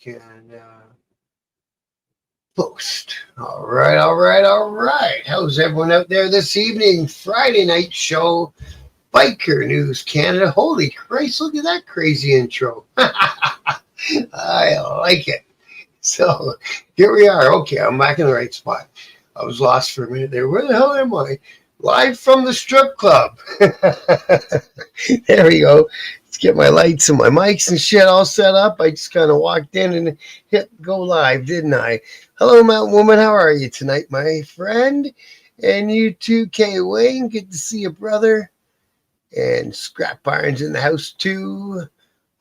and post. All right, all right, all right. How's everyone out there this evening? Friday night show, Biker News Canada. Holy Christ, look at that crazy intro. I like it. So here we are. Okay, I'm back in the right spot. I was lost for a minute there. Where the hell am I? Live from the strip club. There we go. Let's get my lights and my mics and shit all set up. I just kind of walked in and hit go live, didn't I? Hello, Mountain Woman. How are you tonight, my friend? And you too, K. Wayne. Good to see you, brother. And Scrap Irons in the house, too.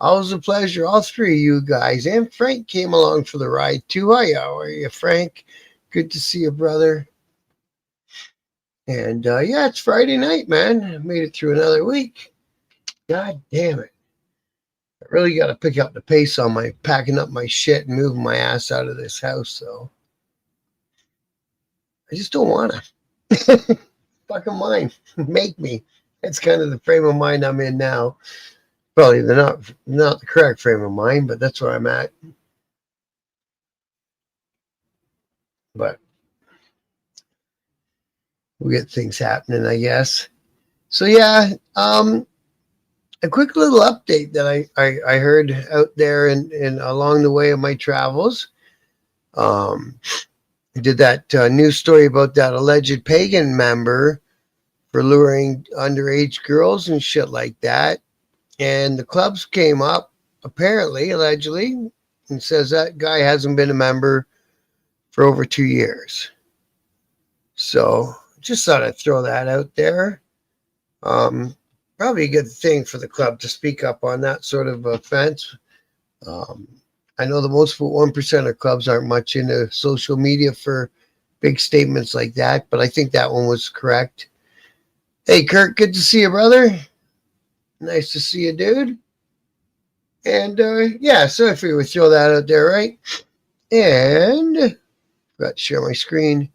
Always a pleasure. All three of you guys. And Frank came along for the ride, too. Hi, how are you, Frank? Good to see you, brother. And yeah, it's Friday night, man. I made it through another week. God damn it. I really got to pick up the pace on my packing up my shit and moving my ass out of this house, though. I just don't want to. Fucking mind. Make me. That's kind of the frame of mind I'm in now. Probably not the correct frame of mind, but that's where I'm at. But we'll get things happening, I guess. So yeah, a quick little update that I heard out there and along the way of my travels. I did that news story about that alleged pagan member for luring underage girls and shit like that. And the clubs came up, apparently, allegedly, and says that guy hasn't been a member for over 2 years. So just thought I'd throw that out there. Probably a good thing for the club to speak up on that sort of offense. I know the most 1% of clubs aren't much into social media for big statements like that, but I think that one was correct. Hey, Kurt, good to see you, brother. Nice to see you, dude. And yeah, so I figured we'd throw that out there, right? And forgot to share my screen.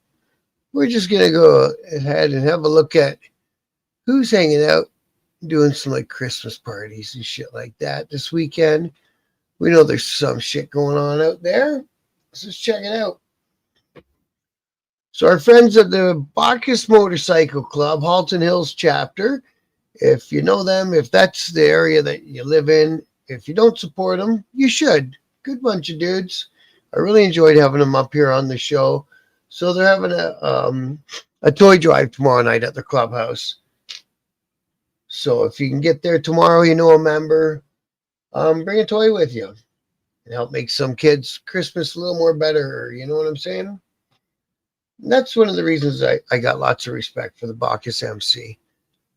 We're just going to go ahead and have a look at who's hanging out, doing some like Christmas parties and shit like that this weekend. We know there's some shit going on out there. Let's just check it out. So our friends at the Bacchus Motorcycle Club, Halton Hills chapter, if you know them, if that's the area that you live in, if you don't support them, you should. Good bunch of dudes. I really enjoyed having them up here on the show. So they're having a toy drive tomorrow night at the clubhouse. So if you can get there tomorrow, you know a member, bring a toy with you and help make some kids' Christmas a little more better. You know what I'm saying? And that's one of the reasons I got lots of respect for the Bacchus MC,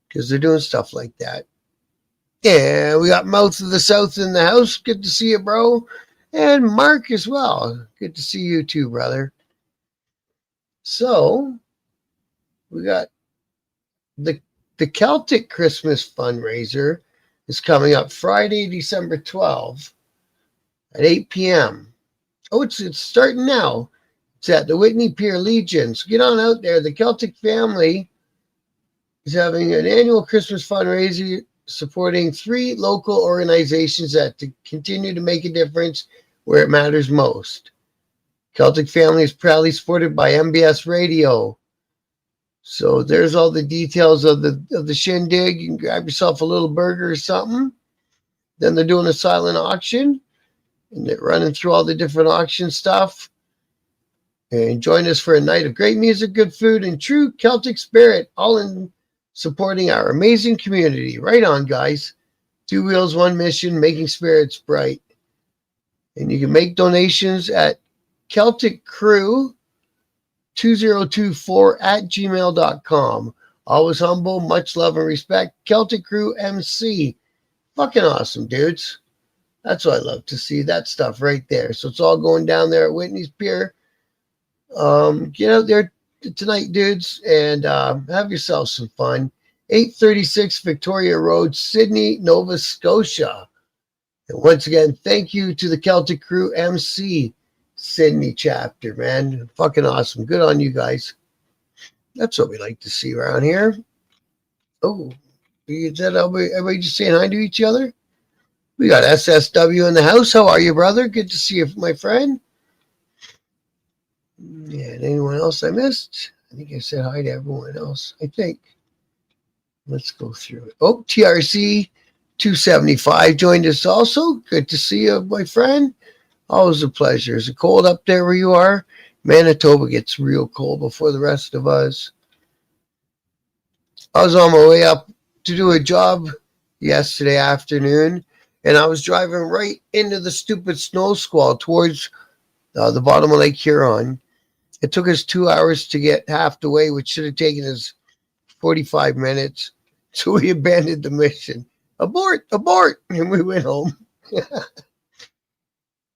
because they're doing stuff like that. Yeah, we got Mouth of the South in the house. Good to see you, bro. And Mark as well. Good to see you too, brother. So we got the Celtic Christmas fundraiser is coming up Friday, December 12th at 8 p.m. Oh, it's starting now. It's at the Whitney Pier Legion. So get on out there. The Celtic family is having an annual Christmas fundraiser supporting 3 local organizations that continue to make a difference where it matters most. Celtic family is proudly supported by MBS Radio. So there's all the details of the shindig. You can grab yourself a little burger or something. Then they're doing a silent auction, and they're running through all the different auction stuff. And join us for a night of great music, good food, and true Celtic spirit, all in supporting our amazing community. Right on, guys. 2 wheels, 1 mission, making spirits bright. And you can make donations at Celtic Crew 2024 at gmail.com. Always humble, much love and respect. Celtic Crew MC. Fucking awesome, dudes. That's what I love to see. That stuff right there. So it's all going down there at Whitney's Pier. Get out there tonight, dudes, and have yourself some fun. 836 Victoria Road, Sydney, Nova Scotia. And once again, thank you to the Celtic Crew MC Sydney chapter, man. Fucking awesome. Good on you guys. That's what we like to see around here. Oh, is that everybody just saying hi to each other? We got SSW in the house. How are you, brother? Good to see you, my friend. Yeah, and anyone else I missed? I think I said hi to everyone else. I think. Let's go through it. Oh, TRC 275 joined us also. Good to see you, my friend. Always a pleasure. Is it cold up there where you are? Manitoba gets real cold before the rest of us. I was on my way up to do a job yesterday afternoon, and I was driving right into the stupid snow squall towards the bottom of Lake Huron. It took us 2 hours to get half the way, which should have taken us 45 minutes. So we abandoned the mission. Abort, abort. And we went home.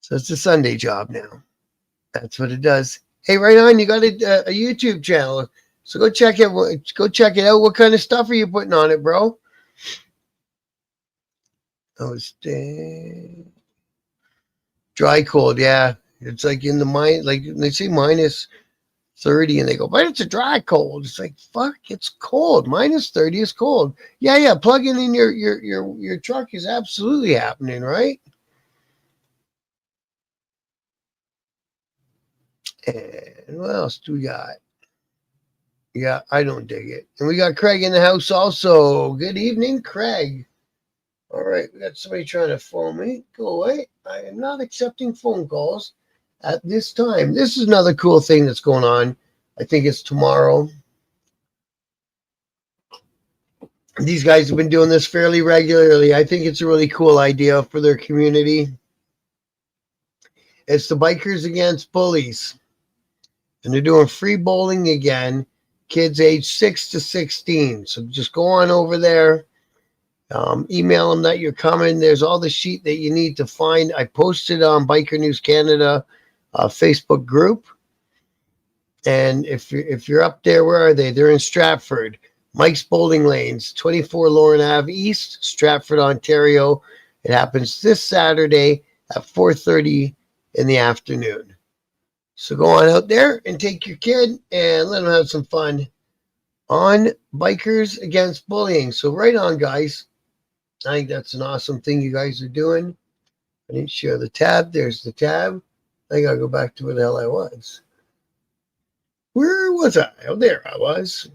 So it's a Sunday job now. That's what it does. Hey, right on. You got a YouTube channel. So go check it. Go check it out. What kind of stuff are you putting on it, bro? Oh, it's dry cold. Yeah, it's like in the like they say minus 30, and they go, but it's a dry cold. It's like, fuck, it's cold. Minus 30 is cold. Yeah. Plugging in your truck is absolutely happening, right? And what else do we got? Yeah, I don't dig it. And we got Craig in the house also. Good evening, Craig. All right, we got somebody trying to phone me. Go away. I am not accepting phone calls at this time. This is another cool thing that's going on. I think it's tomorrow. These guys have been doing this fairly regularly. I think it's a really cool idea for their community. It's the Bikers Against Bullies. And they're doing free bowling again. Kids age 6 to 16. So just go on over there. Email them that you're coming. There's all the sheet that you need to find. I posted on Biker News Canada Facebook group. And if you're up there, where are they? They're in Stratford. Mike's Bowling Lanes, 24 Lauren Ave East, Stratford, Ontario. It happens this Saturday at 4:30 in the afternoon. So go on out there and take your kid and let them have some fun on Bikers Against Bullying. So right on, guys. I think that's an awesome thing you guys are doing. I didn't share the tab. There's the tab. I got to go back to where the hell I was. Where was I? Oh, there I was.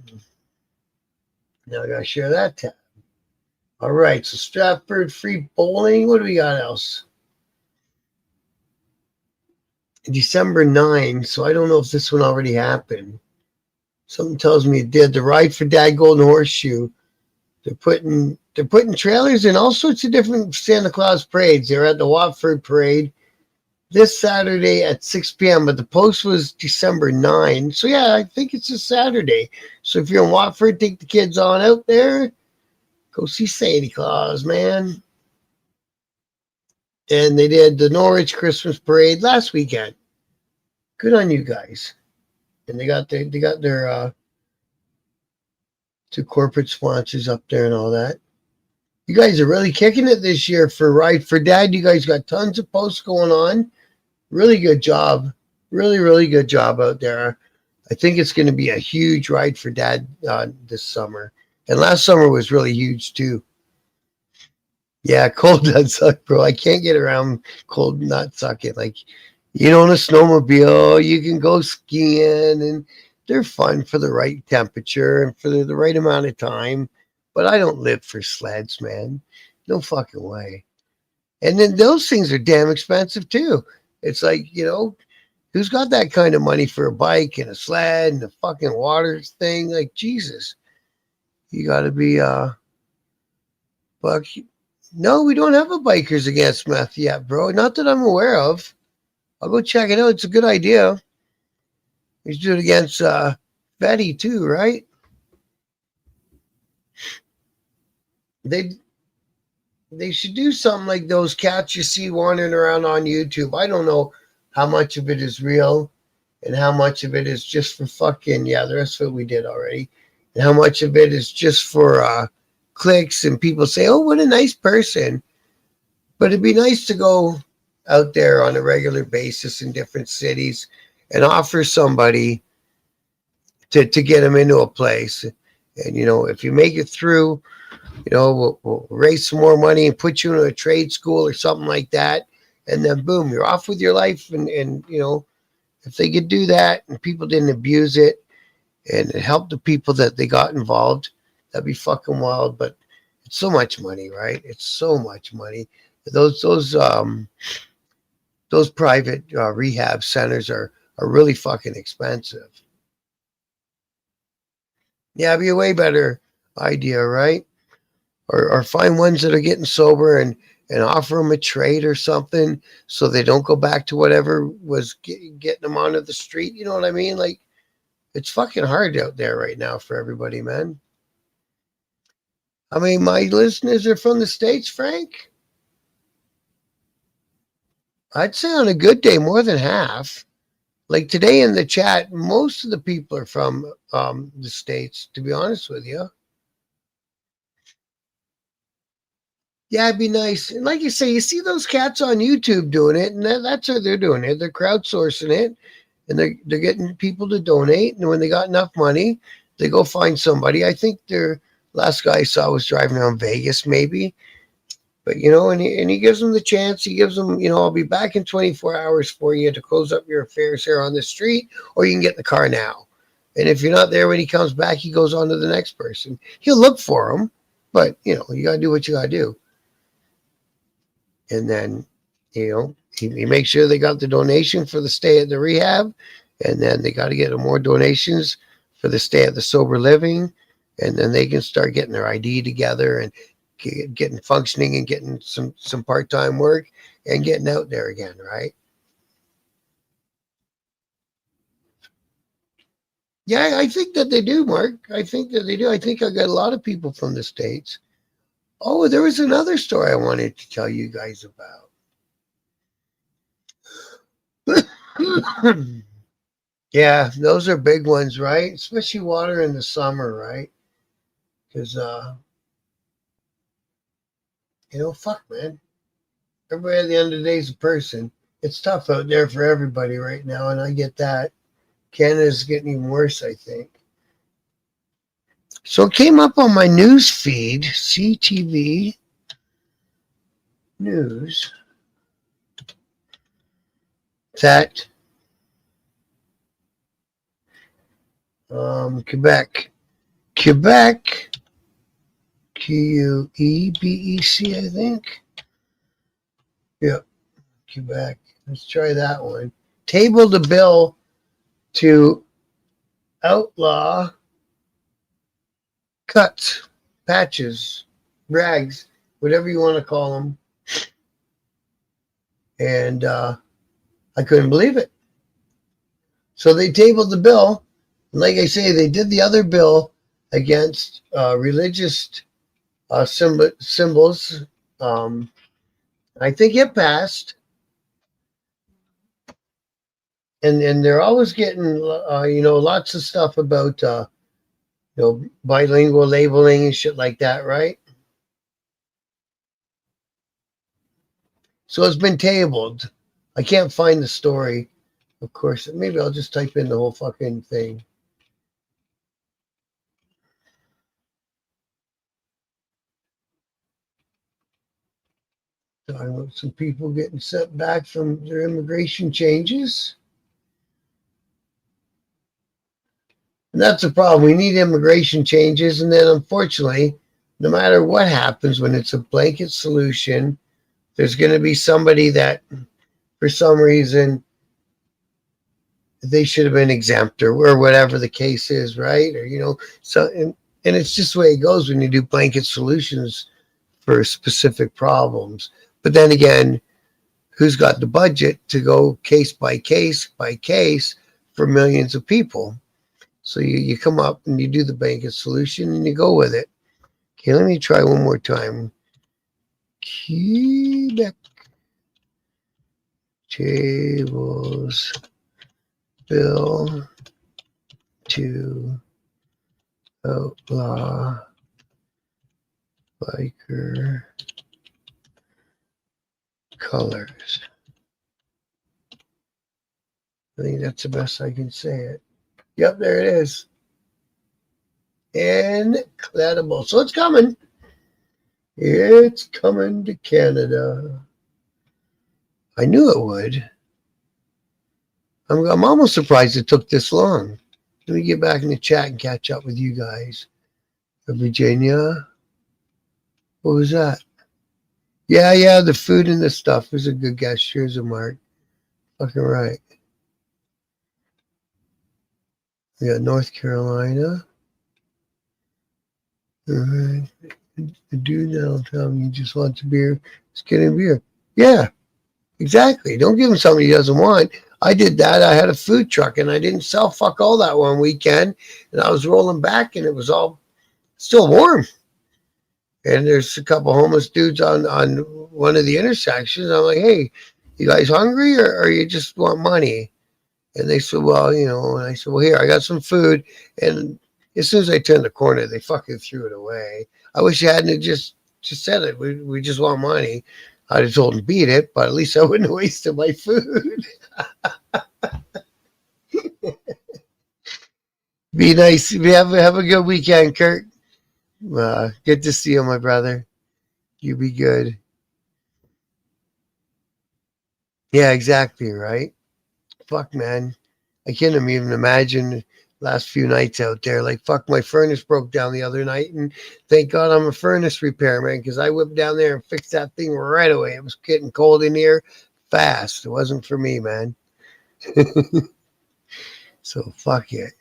Now I got to share that tab. All right. So Stratford free bowling. What do we got else? December 9. So I don't know if this one already happened. Something tells me it did. The Ride for Dad Golden Horseshoe. They're putting trailers in all sorts of different Santa Claus parades. They're at the Watford Parade this Saturday at 6 p.m. But the post was December 9. So yeah, I think it's a Saturday. So if you're in Watford, take the kids on out there. Go see Santa Claus, man. And they did the Norwich Christmas Parade last weekend. Good on you guys. And they got their two corporate sponsors up there and all that. You guys are really kicking it this year for Ride for Dad. You guys got tons of posts going on. Really good job. Really, really good job out there. I think it's going to be a huge Ride for Dad this summer. And last summer was really huge too. Yeah, cold does suck, bro. I can't get around cold not sucking. Like, you know, on a snowmobile, you can go skiing and they're fun for the right temperature and for the right amount of time. But I don't live for sleds, man. No fucking way. And then those things are damn expensive too. It's like, you know, who's got that kind of money for a bike and a sled and a fucking water thing? Like, Jesus. You got to be, Buck. No, we don't have a Bikers Against Meth yet, bro. Not that I'm aware of. I'll go check it out. It's a good idea. We should do it against Betty too, right? They should do something like those cats you see wandering around on YouTube. I don't know how much of it is real and how much of it is just for fucking, yeah, the rest of it we did already. And how much of it is just for clicks and people say, oh, what a nice person. But it'd be nice to go out there on a regular basis in different cities and offer somebody to get them into a place. And, you know, if you make it through we'll raise some more money and put you in a trade school or something like that. And then boom, you're off with your life. And if they could do that and people didn't abuse it and it helped the people that they got involved, that'd be fucking wild. But it's so much money, right? It's so much money. Those private rehab centers are really fucking expensive. Yeah, it'd be a way better idea, right? Or find ones that are getting sober and offer them a trade or something so they don't go back to whatever was getting them onto the street. You know what I mean? Like, it's fucking hard out there right now for everybody, man. I mean, my listeners are from the States, Frank. I'd say on a good day, more than half. Like today in the chat, most of the people are from the States, to be honest with you. Yeah, it'd be nice. And like you say, you see those cats on YouTube doing it, and that's how they're doing it. They're crowdsourcing it, and they're getting people to donate. And when they got enough money, they go find somebody. I think their last guy I saw was driving around Vegas, maybe. But and he gives them the chance. He gives them, I'll be back in 24 hours for you to close up your affairs here on the street, or you can get in the car now. And if you're not there when he comes back, he goes on to the next person. He'll look for them, but you got to do what you got to do. And then, he makes sure they got the donation for the stay at the rehab, and then they got to get more donations for the stay at the sober living, and then they can start getting their ID together and getting functioning and getting some part-time work and getting out there again, right? Yeah, I think that they do, Mark. I think that they do. I think I got a lot of people from the States. Oh, there was another story I wanted to tell you guys about. Yeah, those are big ones, right? Especially water in the summer, right? Because, fuck, man. Everybody at the end of the day is a person. It's tough out there for everybody right now, and I get that. Canada's getting even worse, I think. So it came up on my news feed, CTV News, that Quebec, Quebec, I think. Yep, Quebec. Let's try that one. Tabled a bill to outlaw cuts, patches, rags, whatever you want to call them. And I couldn't believe it. So they tabled the bill. Like I say, they did the other bill against religious symbols. I think it passed. And they're always getting, lots of stuff about, bilingual labeling and shit like that, right? So it's been tabled. I can't find the story, of course. Maybe I'll just type in the whole fucking thing. Talking about some people getting sent back from their immigration changes. And that's the problem. We need immigration changes. And then, unfortunately, no matter what happens when it's a blanket solution, there's going to be somebody that, for some reason, they should have been exempt or whatever the case is, right? Or, so, and it's just the way it goes when you do blanket solutions for specific problems. But then again, who's got the budget to go case by case for millions of people? So you come up and you do the blanket solution and you go with it. Okay, let me try one more time. Quebec tables bill to outlaw biker colors. I think that's the best I can say it. Yep, there it is. Incredible. So it's coming. It's coming to Canada. I knew it would. I'm almost surprised it took this long. Let me get back in the chat and catch up with you guys. Virginia. What was that? Yeah, the food and the stuff was a good guess. Here's a mark. Fucking right. We got North Carolina. All right. The dude that'll tell me he just wants a beer. Just get him beer. Yeah, exactly. Don't give him something he doesn't want. I did that. I had a food truck and I didn't sell fuck all that one weekend. And I was rolling back and it was all still warm. And there's a couple homeless dudes on one of the intersections. I'm like, hey, you guys hungry or you just want money? And they said, well, and I said, well, here, I got some food. And as soon as I turned the corner, they fucking threw it away. I wish you hadn't just said it. We just want money. I'd have told them beat it, but at least I wouldn't have wasted my food. Be nice. Have a good weekend, Kurt. Good to see you, my brother. You be good. Yeah, exactly, right? Fuck, man. I can't even imagine last few nights out there. Like, fuck, my furnace broke down the other night, and thank God I'm a furnace repairman because I whipped down there and fixed that thing right away. It was getting cold in here fast. It wasn't for me, man. So, fuck it.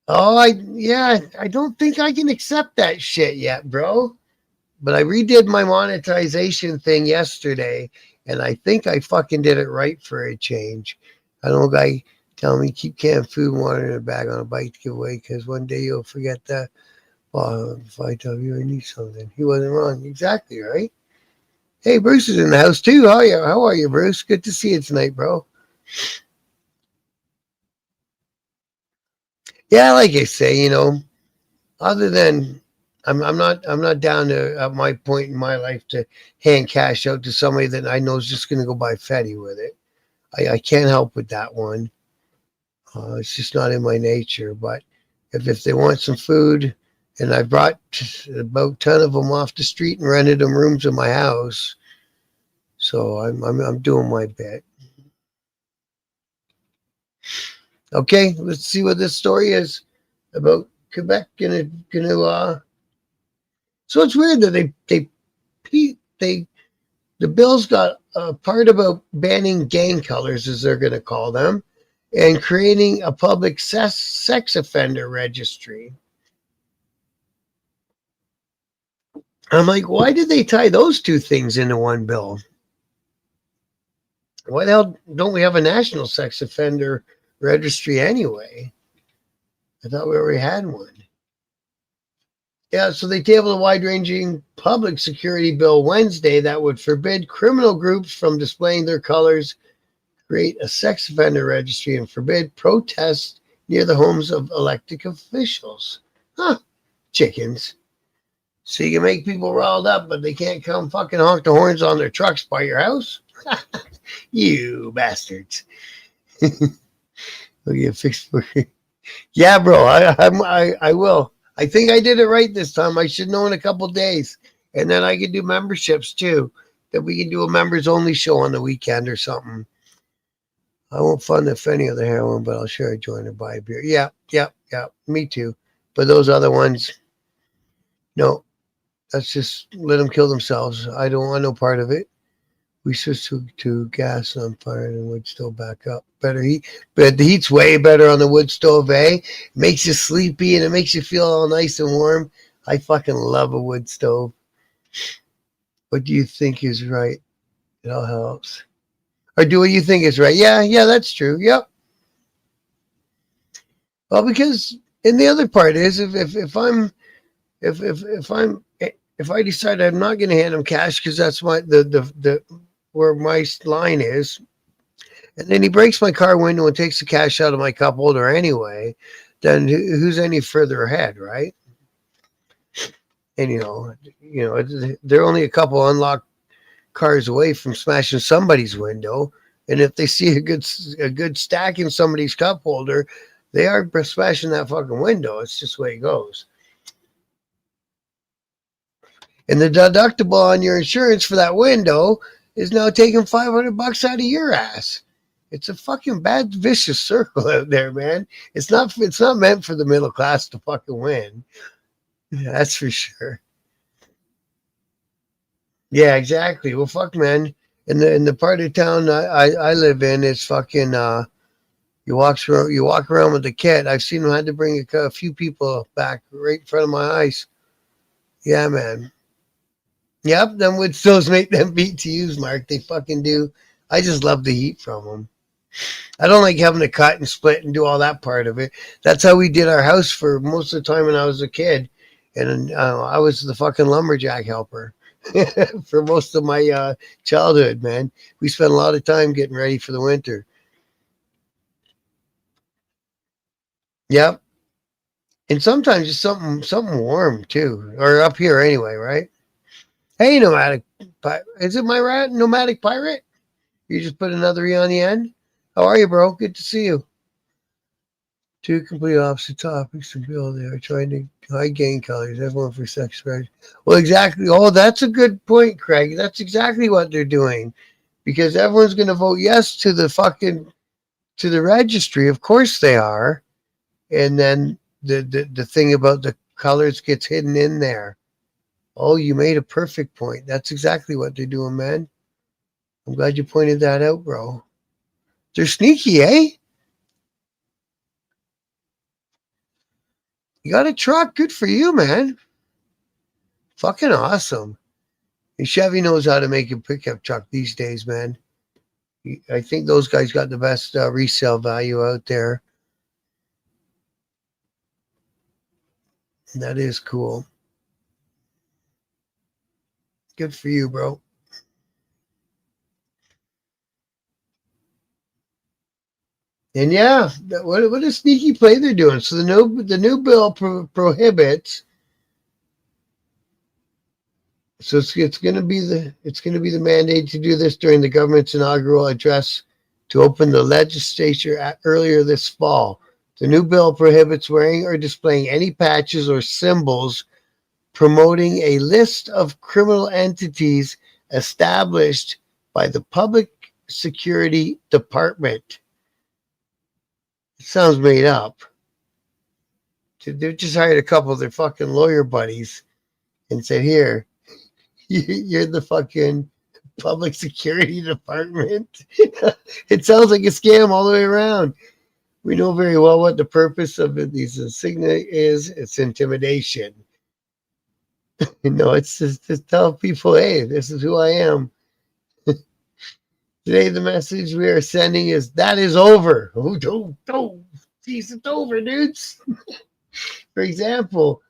Oh, I don't think I can accept that shit yet, bro. But I redid my monetization thing yesterday, and I think I fucking did it right for a change. I don't know, guy telling me keep canned food and water in a bag on a bike to give away because one day you'll forget that. Well, if I tell you I need something, he wasn't wrong. Exactly, right? Hey, Bruce is in the house too. How are you, Bruce? Good to see you tonight, bro. Yeah, like I say, other than I'm not down to at my point in my life to hand cash out to somebody that I know is just going to go buy Fetty with it. I can't help with that one. It's just not in my nature. But if they want some food, and I brought about 10 of them off the street and rented them rooms in my house, so I'm doing my bit. Okay, let's see what this story is about Quebec. So it's weird that the bill's got a part about banning gang colors, as they're going to call them, and creating a public sex offender registry. I'm like, why did they tie those two things into one bill? Why the hell don't we have a national sex offender registry anyway? I thought we already had one. Yeah, so they tabled a wide-ranging public security bill Wednesday that would forbid criminal groups from displaying their colors, create a sex offender registry, and forbid protests near the homes of elected officials. Huh, chickens. So you can make people riled up, but they can't come fucking honk the horns on their trucks by your house? You bastards. Look at fixed for you. Yeah, bro, I will. I think I did it right this time. I should know in a couple days. And then I can do memberships too. That we can do a members only show on the weekend or something. I won't fund the Fenny or the heroin, but I'll sure join or buy a beer. Yeah. Me too. But those other ones, no. Let's just let them kill themselves. I don't want no part of it. We switched to gas on fire and wood stove back up. Better heat, but the heat's way better on the wood stove, eh? Makes you sleepy and it makes you feel all nice and warm. I fucking love a wood stove. What do you think is right? It all helps. Or do what you think is right. Yeah, that's true. Yep. Well, because and the other part is if I decide I'm not going to hand him cash because that's my the where my line is, and then he breaks my car window and takes the cash out of my cup holder anyway, then who's any further ahead, right? And they're only a couple unlocked cars away from smashing somebody's window, and if they see a good stack in somebody's cup holder, they are smashing that fucking window. It's just the way it goes. And the deductible on your insurance for that window is now taking $500 out of your ass. It's a fucking bad, vicious circle out there, man. It's not meant for the middle class to fucking win. Yeah, that's for sure. Yeah, exactly. Well, fuck, man. In the part of town I live in, it's fucking you walk around with the kid. I've seen them had to bring a few people back right in front of my eyes. Yeah, man. Yep, them wood stoves make them BTUs, Mark. They fucking do. I just love the heat from them. I don't like having to cut and split and do all that part of it. That's how we did our house for most of the time when I was a kid, and I was the fucking lumberjack helper for most of my childhood. Man, we spent a lot of time getting ready for the winter. Yep, and sometimes just something warm too, or up here anyway, right? Hey, nomadic, is it my rat? Nomadic pirate? You just put another E on the end. How are you, bro? Good to see you. Two complete opposite topics to build. They are trying to high gain colors. Everyone for sex marriage. Well, exactly. Oh, that's a good point, Craig. That's exactly what they're doing because everyone's going to vote yes to the registry. Of course they are. And then the thing about the colors gets hidden in there. Oh, you made a perfect point. That's exactly what they're doing, man. I'm glad you pointed that out, bro. They're sneaky, eh? You got a truck. Good for you, man. Fucking awesome. And Chevy knows how to make a pickup truck these days, man. I think those guys got the best resale value out there. That is cool. Good for you, bro. And yeah, what a sneaky play they're doing. So the new bill prohibits. So it's going to be the mandate to do this during the government's inaugural address to open the legislature earlier this fall. The new bill prohibits wearing or displaying any patches or symbols promoting a list of criminal entities established by the Public Security Department. It sounds made up. They just hired a couple of their fucking lawyer buddies and said, "Here, you're the fucking Public Security Department." It sounds like a scam all the way around. We know very well what the purpose of these insignia is. It's intimidation. It's just to tell people, hey, this is who I am. Today, the message we are sending is that is over. Oh, don't. Jeez, it's over, dudes. For example,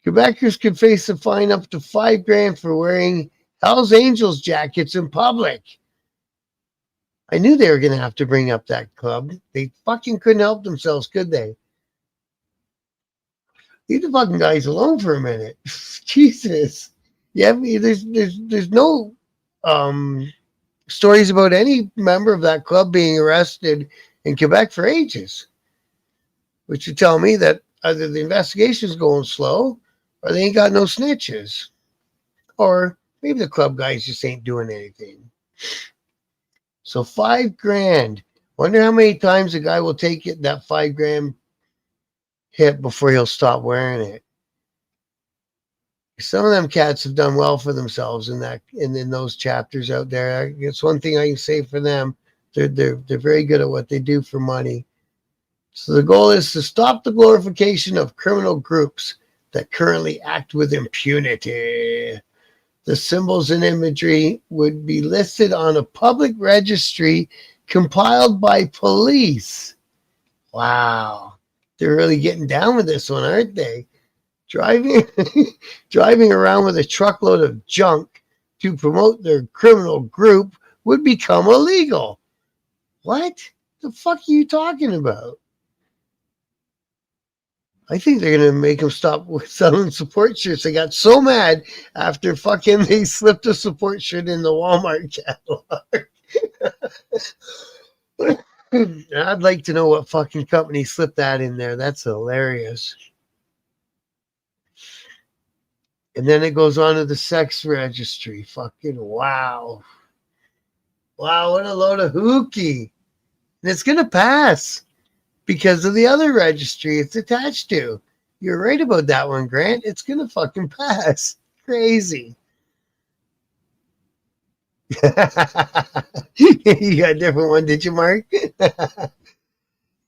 Quebecers could face a fine up to $5,000 for wearing Hell's Angels jackets in public. I knew they were going to have to bring up that club. They fucking couldn't help themselves, could they? Leave the fucking guys alone for a minute. Jesus. Yeah, there's no stories about any member of that club being arrested in Quebec for ages, which would tell me that either the investigation's going slow or they ain't got no snitches. Or maybe the club guys just ain't doing anything. So $5,000. Wonder how many times a guy will take that $5,000 hit before he'll stop wearing it. Some of them cats have done well for themselves in those chapters out there. It's one thing I can say for them. They're very good at what they do for money. So the goal is to stop the glorification of criminal groups that currently act with impunity. The symbols and imagery would be listed on a public registry compiled by police. Wow. They're really getting down with this one, aren't they? Driving around with a truckload of junk to promote their criminal group would become illegal. What the fuck are you talking about? I think they're going to make them stop selling support shirts. They got so mad after fucking they slipped a support shirt in the Walmart catalog. I'd like to know what fucking company slipped that in there. That's hilarious. And then it goes on to the sex registry. Fucking wow. Wow, what a load of hooky. And it's going to pass because of the other registry it's attached to. You're right about that one, Grant. It's going to fucking pass. Crazy. You got a different one, did you, Mark?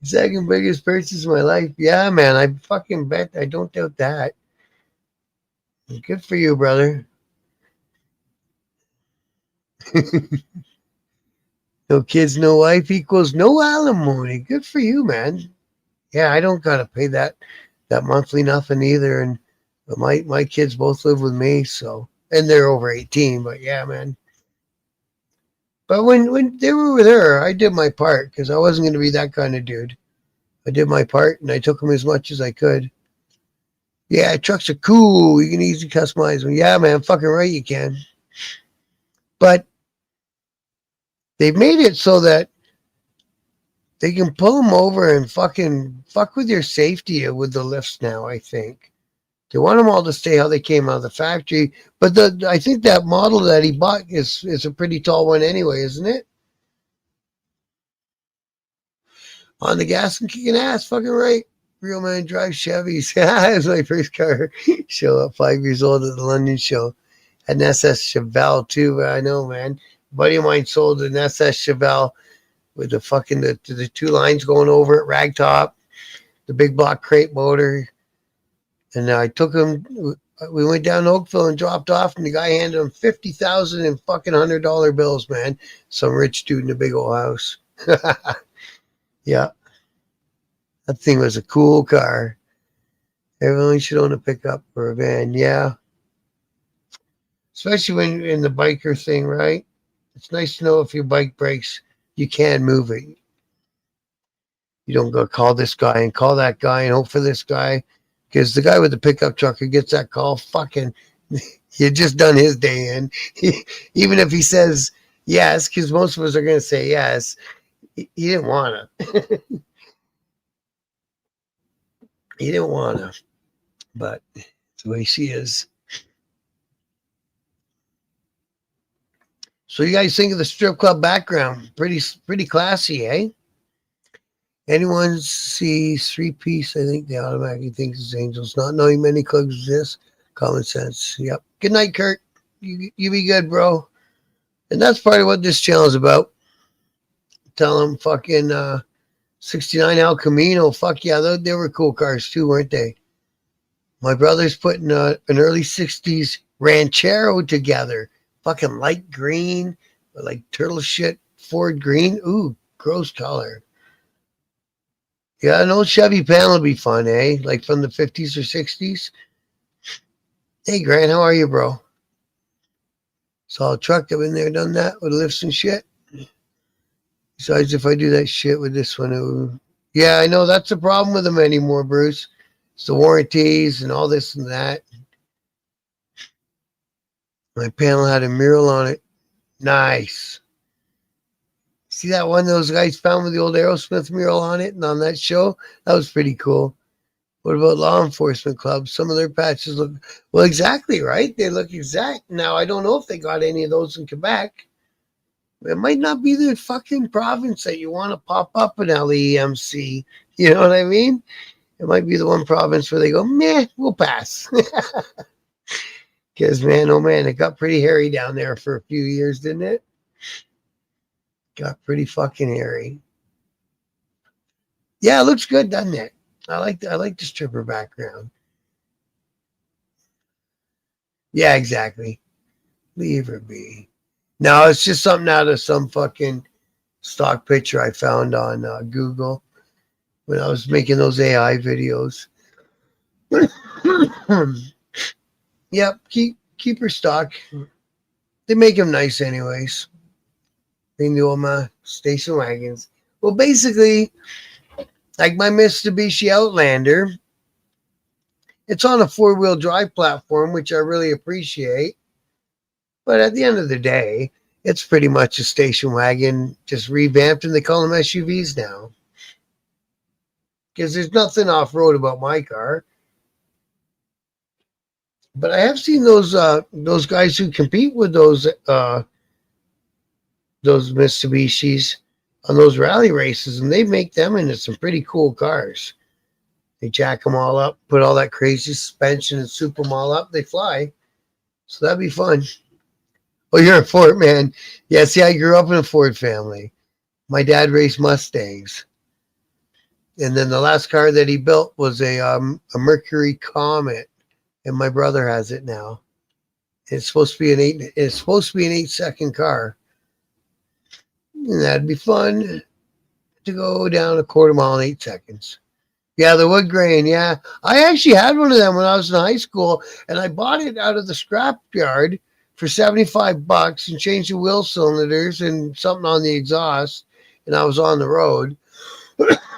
Second biggest purchase of my life. Yeah, man, I fucking bet. I don't doubt that. Good for you, brother. No kids, no wife equals no alimony. Good for you, man. Yeah, I don't gotta pay that monthly nothing either. And my kids both live with me, so and they're over 18. But yeah, man. But when they were with her, I did my part because I wasn't gonna be that kind of dude. I did my part and I took them as much as I could. Yeah, trucks are cool. You can easily customize them. Yeah, man, fucking right you can. But they've made it so that they can pull them over and fucking fuck with your safety with the lifts now, I think. They want them all to stay how they came out of the factory. But I think that model that he bought is a pretty tall one anyway, isn't it? On the gas and kicking ass, fucking right. Real man drives Chevys. Yeah, it was my first car show at 5 years old at the London show. Had an SS Chevelle too. I know, man. A buddy of mine sold an SS Chevelle with the fucking the two lines going over it, ragtop, the big block crate motor. And I took him. We went down to Oakville and dropped off, and the guy handed him 50,000 in fucking $100 bills, man. Some rich dude in a big old house. Yeah, that thing was a cool car. Everyone should own a pickup or a van. Yeah, especially when in the biker thing, right? It's nice to know if your bike breaks, you can move it. You don't go call this guy and call that guy and hope for this guy. Because the guy with the pickup truck who gets that call, fucking, you just done his day in. Even if he says yes, because most of us are going to say yes, he didn't want to. He didn't want to. But it's the way she is. So you guys think of the strip club background? Pretty classy, eh? Anyone sees three-piece, I think they automatically think it's Angels. Not knowing many clubs exist, common sense. Yep. Good night, Kurt. You be good, bro. And that's part of what this channel is about. Tell them fucking 69 El Camino. Fuck yeah, they were cool cars too, weren't they? My brother's putting an early 60s Ranchero together. Fucking light green, like turtle shit Ford green. Ooh, gross color. Yeah, an old Chevy panel would be fun, eh? Like from the 50s or 60s. Hey, Grant, how are you, bro? Saw a truck that been there, done that with lifts and shit. Besides, if I do that shit with this one, it would... Yeah, I know that's the problem with them anymore, Bruce. It's the warranties and all this and that. My panel had a mural on it. Nice. See that one those guys found with the old Aerosmith mural on it and on that show? That was pretty cool. What about law enforcement clubs? Some of their patches look, well, exactly, right? They look exact. Now, I don't know if they got any of those in Quebec. It might not be the fucking province that you want to pop up an LEMC. You know what I mean? It might be the one province where they go, meh, we'll pass. Because, man, oh man, it got pretty hairy down there for a few years, didn't it? Got pretty fucking hairy. Yeah, it looks good, doesn't it? I like the stripper background. Yeah, exactly. Leave her be. No, it's just something out of some fucking stock picture I found on Google when I was making those AI videos. Yep, keep her stock. They make them nice anyways. They do them station wagons. Well, basically, like my Mitsubishi Outlander, it's on a 4-wheel drive platform, which I really appreciate. But at the end of the day, it's pretty much a station wagon, just revamped, and they call them SUVs now. Because there's nothing off-road about my car. But I have seen those guys who compete with those Mitsubishis on those rally races, and they make them into some pretty cool cars. They jack them all up, put all that crazy suspension, and soup them all up. They fly, so that'd be fun. Oh, you're a Ford man. Yeah, see, I grew up in a Ford family. My dad raced Mustangs, and then the last car that he built was a Mercury Comet, and my brother has it now. It's supposed to be an eight. It's supposed to be an 8-second car. And that'd be fun to go down a quarter mile in 8 seconds. Yeah, the wood grain. Yeah, I actually had one of them when I was in high school, and I bought it out of the scrap yard for $75 and changed the wheel cylinders and something on the exhaust. And I was on the road,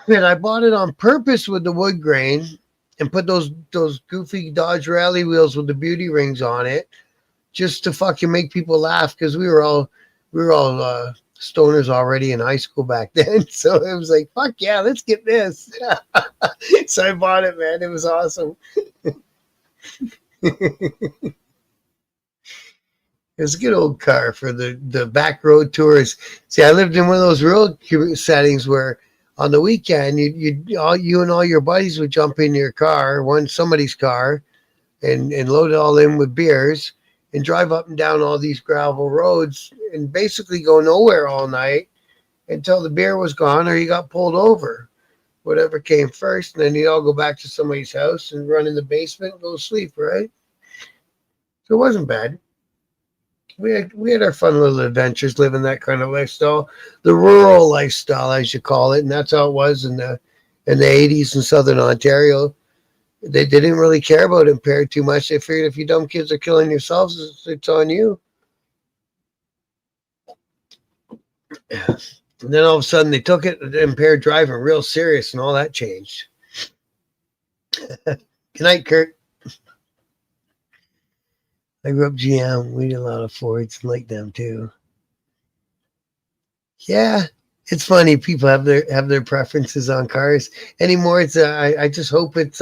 and I bought it on purpose with the wood grain and put those goofy Dodge Rally wheels with the beauty rings on it, just to fucking make people laugh because we were all stoners already in high school back then. So it was like, fuck yeah, let's get this. So I bought it, man. It was awesome. It was a good old car for the back road tours. See, I lived in one of those road settings where on the weekend you and all your buddies would jump in your car, somebody's car, and load it all in with beers and drive up and down all these gravel roads and basically go nowhere all night until the beer was gone or you got pulled over. Whatever came first, and then you'd all go back to somebody's house and run in the basement and go to sleep, right? So it wasn't bad. We had our fun little adventures living that kind of lifestyle, the rural lifestyle, as you call it, and that's how it was in the 80s in Southern Ontario. They didn't really care about impaired too much. They figured if you dumb kids are killing yourselves, it's on you. And then all of a sudden they took it, impaired driving, real serious, and all that changed. Good night, Kurt. I grew up GM. We did a lot of Fords and like them too. Yeah, it's funny. People have their preferences on cars anymore. It's I just hope it's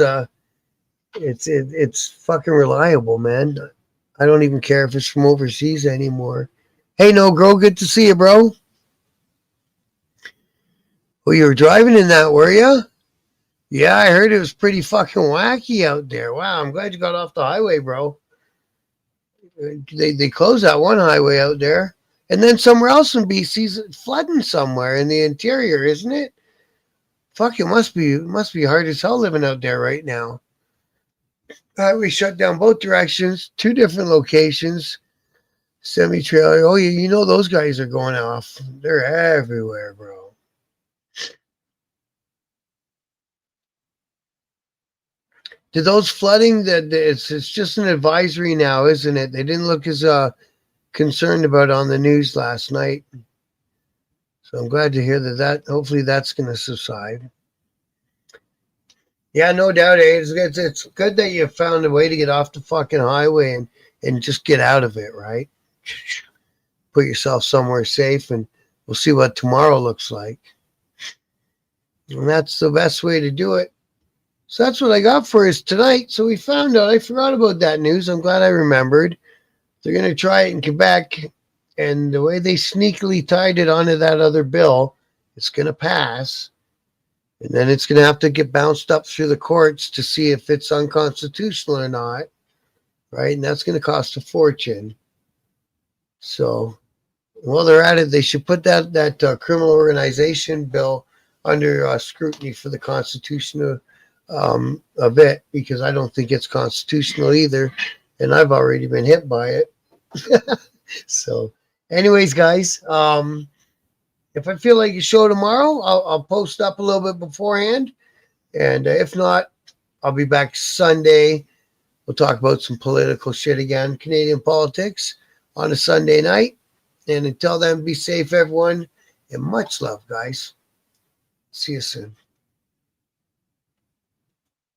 fucking reliable, man. I don't even care if it's from overseas anymore. Hey, no, Grow, good to see you, bro. Oh, you were driving in that, were you? Yeah, I heard it was pretty fucking wacky out there. Wow, I'm glad you got off the highway, bro. They closed that one highway out there. And then somewhere else in BC's flooding somewhere in the interior, isn't it? Fuck, it must be hard as hell living out there right now. We shut down both directions, 2 different locations, semi-trailer. Oh, you know those guys are going off. They're everywhere, bro. Did those flooding, that it's just an advisory now, isn't it? They didn't look as concerned about on the news last night. So I'm glad to hear that hopefully that's going to subside. Yeah, no doubt. It's good that you found a way to get off the fucking highway and just get out of it, right? Put yourself somewhere safe, and we'll see what tomorrow looks like. And that's the best way to do it. So that's what I got for us tonight. So we found out, I forgot about that news. I'm glad I remembered. They're going to try it in Quebec, and the way they sneakily tied it onto that other bill, it's going to pass. And then it's going to have to get bounced up through the courts to see if it's unconstitutional or not, right? And that's going to cost a fortune. So while they're at it, they should put that criminal organization bill under scrutiny for the Constitution of it, because I don't think it's constitutional either, and I've already been hit by it. So anyways, guys, if I feel like a show tomorrow, I'll post up a little bit beforehand, and if not, I'll be back Sunday. We'll talk about some political shit again, Canadian politics, on a Sunday night. And until then, be safe, everyone, and much love, guys. See you soon.